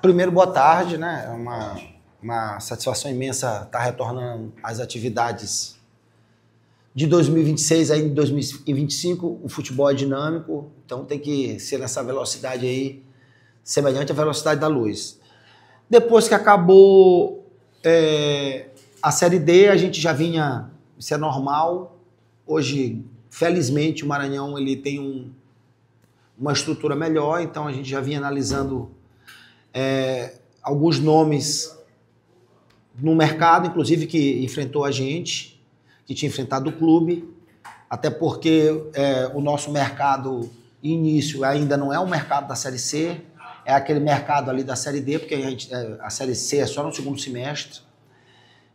Primeiro, boa tarde, né? É uma satisfação imensa estar retornando às atividades de 2026, aí em 2025, o futebol é dinâmico, então tem que ser nessa velocidade aí, semelhante à velocidade da luz. Depois que acabou a Série D, a gente já vinha, isso é normal. Hoje, felizmente, o Maranhão ele tem uma estrutura melhor, então a gente já vinha analisando alguns nomes no mercado, inclusive que enfrentou a gente, que tinha enfrentado o clube, até porque o nosso mercado início ainda não é um mercado da Série C, é aquele mercado ali da Série D, porque a Série C é só no segundo semestre.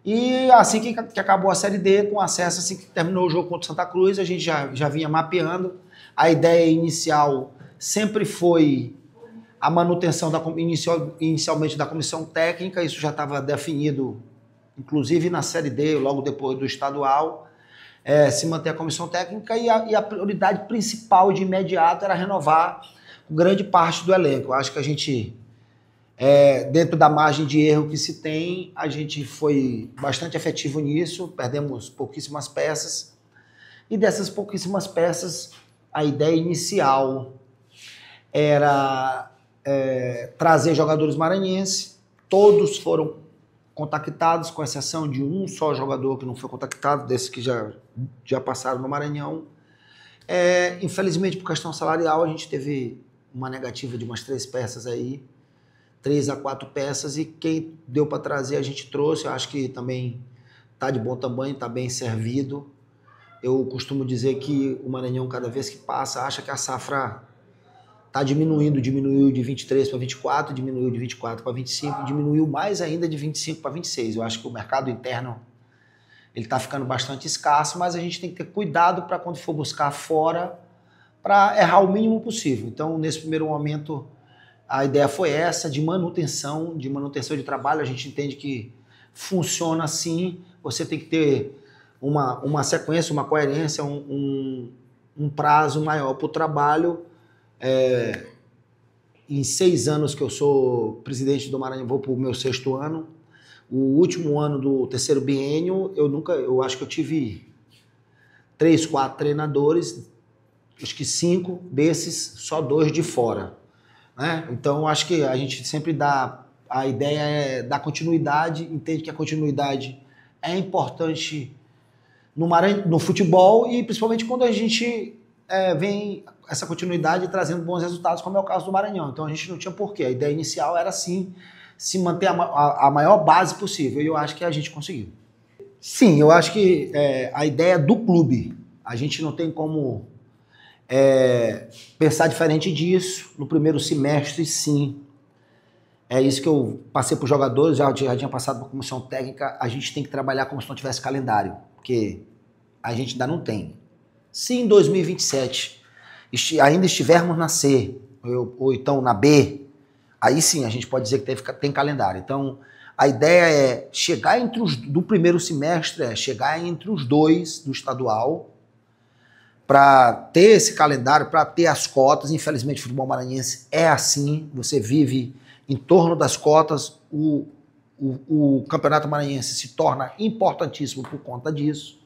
E assim que acabou a Série D, com acesso, assim que terminou o jogo contra o Santa Cruz, a gente já vinha mapeando. A ideia inicial sempre foi a manutenção inicialmente da comissão técnica, isso já estava definido, inclusive na Série D, logo depois do estadual, se manter a comissão técnica e a prioridade principal de imediato era renovar grande parte do elenco. Eu acho que a gente, dentro da margem de erro que se tem, a gente foi bastante efetivo nisso, perdemos pouquíssimas peças, e dessas pouquíssimas peças, a ideia inicial era trazer jogadores maranhenses. Todos foram contactados, com exceção de um só jogador que não foi contactado, desses que já passaram no Maranhão. Infelizmente, por questão salarial, a gente teve uma negativa de umas 3 peças aí, 3 a 4 peças, e quem deu para trazer a gente trouxe. Eu acho que também está de bom tamanho, está bem servido. Eu costumo dizer que o Maranhão, cada vez que passa, acha que a safra está diminuiu de 23 para 24, diminuiu de 24 para 25, diminuiu mais ainda de 25 para 26. Eu acho que o mercado interno ele está ficando bastante escasso, mas a gente tem que ter cuidado para quando for buscar fora, para errar o mínimo possível. Então, nesse primeiro momento, a ideia foi essa, de manutenção de trabalho. A gente entende que funciona assim, você tem que ter uma sequência, uma coerência, um prazo maior para o trabalho. Em 6 anos que eu sou presidente do Maranhão, vou para o meu 6º ano. O último ano do 3º biênio, eu acho que eu tive 3, 4 treinadores, acho que 5 desses, só 2 de fora, né? Então, acho que a gente sempre a ideia é dar continuidade, entende que a continuidade é importante no futebol, e principalmente quando a gente vem essa continuidade trazendo bons resultados, como é o caso do Maranhão. Então a gente não tinha porquê. A ideia inicial era sim se manter a maior base possível, e eu acho que a gente conseguiu. Sim, eu acho que a ideia do clube, a gente não tem como pensar diferente disso. No primeiro semestre, sim. É isso que eu passei para os jogadores, já tinha passado para a comissão técnica. A gente tem que trabalhar como se não tivesse calendário, porque a gente ainda não tem. Se em 2027 ainda estivermos na C, ou então na B, aí sim a gente pode dizer que tem calendário. Então, a ideia é chegar do primeiro semestre, chegar entre os 2 do estadual, para ter esse calendário, para ter as cotas. Infelizmente, o futebol maranhense é assim, você vive em torno das cotas. O Campeonato Maranhense se torna importantíssimo por conta disso.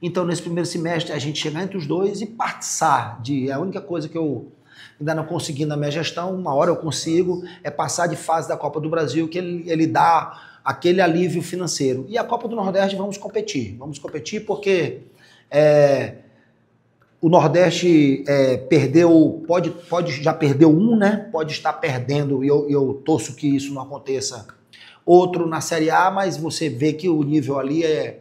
Então, nesse primeiro semestre, a gente chegar entre os 2 e passar a única coisa que eu ainda não consegui na minha gestão, uma hora eu consigo, é passar de fase da Copa do Brasil, que ele dá aquele alívio financeiro. E a Copa do Nordeste vamos competir porque o Nordeste já perdeu um, né? Pode estar perdendo, e eu torço que isso não aconteça, outro na Série A, mas você vê que o nível ali é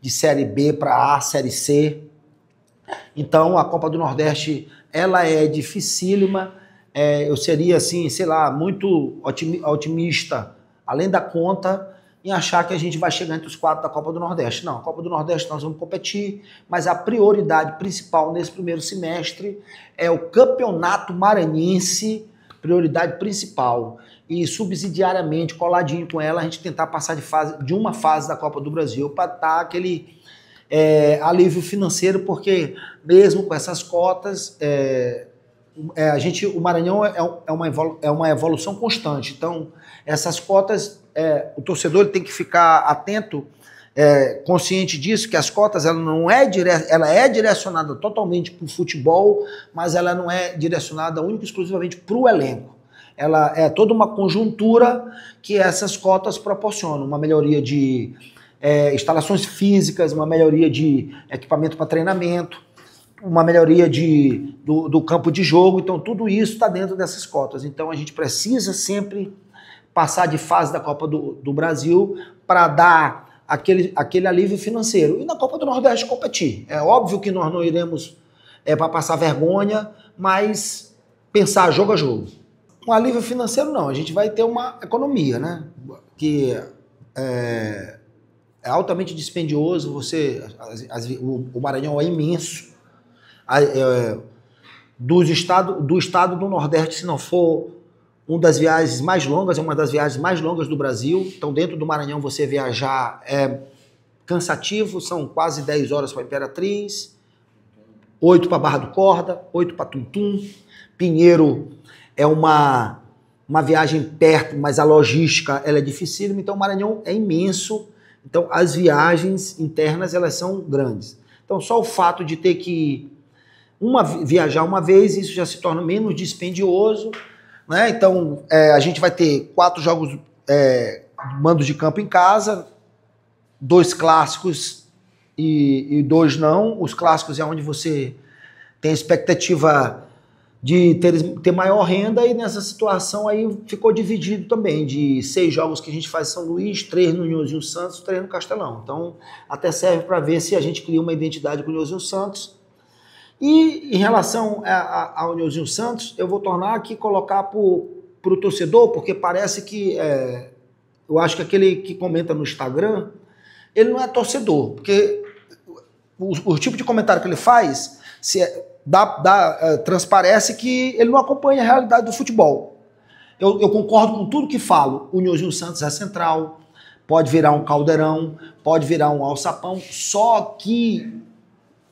de Série B para A, Série C. Então, a Copa do Nordeste, ela é dificílima. Eu seria, assim, sei lá, muito otimista, além da conta, em achar que a gente vai chegar entre os 4 da Copa do Nordeste. Não, a Copa do Nordeste nós vamos competir, mas a prioridade principal nesse primeiro semestre é o Campeonato Maranhense, prioridade principal. E subsidiariamente, coladinho com ela, a gente tentar passar de uma fase da Copa do Brasil para dar aquele alívio financeiro, porque mesmo com essas cotas, o Maranhão é uma evolução constante. Então, essas cotas, o torcedor ele tem que ficar atento, consciente disso, que as cotas ela é direcionada totalmente para o futebol, mas ela não é direcionada única e exclusivamente para o elenco. Ela é toda uma conjuntura que essas cotas proporcionam, uma melhoria de instalações físicas, uma melhoria de equipamento para treinamento, uma melhoria do campo de jogo. Então tudo isso está dentro dessas cotas. Então a gente precisa sempre passar de fase da Copa do Brasil para dar aquele alívio financeiro. E na Copa do Nordeste competir. É óbvio que nós não iremos para passar vergonha, mas pensar jogo a jogo. Um alívio financeiro não, a gente vai ter uma economia, né? Que é altamente dispendioso. O Maranhão é imenso. Do estado do Nordeste, se não for uma das viagens mais longas, é uma das viagens mais longas do Brasil. Então, dentro do Maranhão, você viajar é cansativo, são quase 10 horas para Imperatriz, 8 para Barra do Corda, 8 para Tuntum. Pinheiro é uma viagem perto, mas a logística ela é dificílima. Então, o Maranhão é imenso. Então, as viagens internas elas são grandes. Então, só o fato de ter que viajar uma vez, isso já se torna menos dispendioso, né? Então, a gente vai ter 4 jogos, mandos de campo em casa, 2 clássicos e 2 não. Os clássicos é onde você tem a expectativa de ter maior renda, e nessa situação aí ficou dividido também, de 6 jogos que a gente faz em São Luís, 3 no Nhozinho Santos, 3 no Castelão. Então, até serve para ver se a gente cria uma identidade com o Nhozinho Santos. E em relação ao Nhozinho Santos, eu vou tornar aqui, colocar para o torcedor, porque parece que, eu acho que aquele que comenta no Instagram, ele não é torcedor, porque o tipo de comentário que ele faz transparece que ele não acompanha a realidade do futebol. Eu concordo com tudo que falo. O Nhozinho Santos é central, pode virar um Caldeirão, pode virar um Alçapão, só que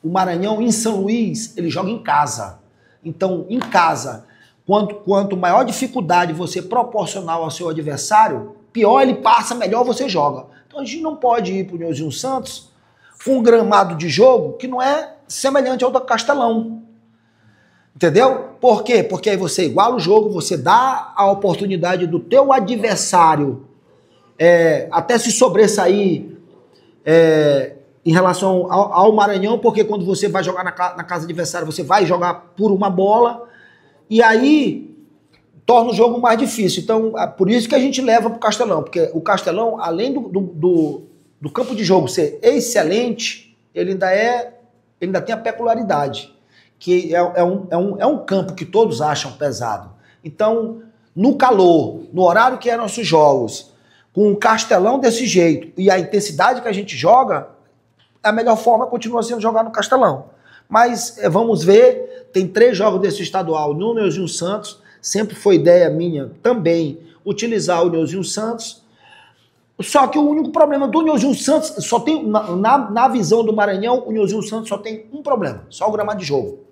o Maranhão, em São Luís, ele joga em casa. Então, em casa, quanto maior dificuldade você proporcionar ao seu adversário, pior ele passa, melhor você joga. Então, a gente não pode ir para o Nhozinho Santos com um gramado de jogo que não é semelhante ao do Castelão. Entendeu? Por quê? Porque aí você iguala o jogo, você dá a oportunidade do teu adversário até se sobressair em relação ao Maranhão, porque quando você vai jogar na casa adversária, você vai jogar por uma bola, e aí torna o jogo mais difícil. Então, por isso que a gente leva para o Castelão, porque o Castelão, além do campo de jogo ser excelente, ele ainda tem a peculiaridade, que é um campo que todos acham pesado. Então, no calor, no horário que é nossos jogos, com o Castelão desse jeito e a intensidade que a gente joga, a melhor forma continua sendo jogar no Castelão. Mas vamos ver, tem 3 jogos desse estadual no Nhozinho Santos, sempre foi ideia minha também utilizar o Nhozinho Santos, só que o único problema do Nhozinho Santos, só tem, na visão do Maranhão, o Nhozinho Santos só tem um problema, só o gramado de jogo.